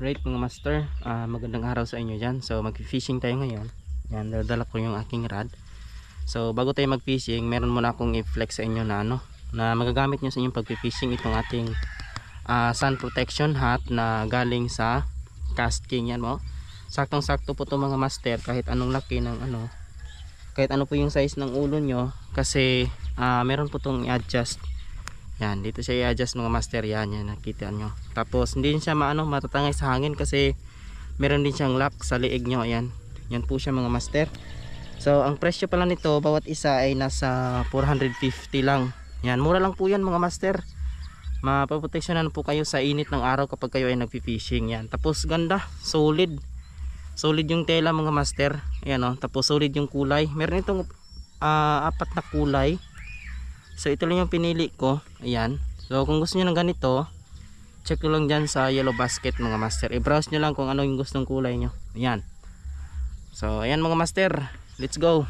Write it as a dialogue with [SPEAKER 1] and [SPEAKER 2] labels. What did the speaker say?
[SPEAKER 1] Right mga master, magandang araw sa inyo dyan. So mag-fishing tayo ngayon. Yan, dala ko yung aking rod. So bago tayo mag-fishing, meron muna akong i-flex sa inyo na na magagamit nyo sa inyong pag-fishing itong ating sun protection hat na galing sa Cast King. Yan mo. Saktong sakto po to mga master, kahit anong laki ng kahit ano po yung size ng ulo nyo, kasi meron po tong i-adjust. Yan, dito siya i-adjust mga master. Yan, nakita nyo. Tapos hindi siya matatangay sa hangin kasi meron din siyang lock sa liig nyo. Ayan, yan po siya mga master. So ang presyo pala nito bawat isa ay nasa 450 lang. Yan, mura lang po yan mga master. Mapaproteksyonan po kayo sa init ng araw kapag kayo ay nagfi-fishing. Yan, tapos ganda, solid yung tela mga master. Ayan, tapos solid yung kulay. Meron itong apat na kulay. So ito lang yung pinili ko. Ayan. So kung gusto niyo ng ganito, check nyo lang dyan sa Yellow Basket mga master. I-browse nyo lang kung ano yung gustong kulay nyo. Ayan. So ayan mga master, let's go.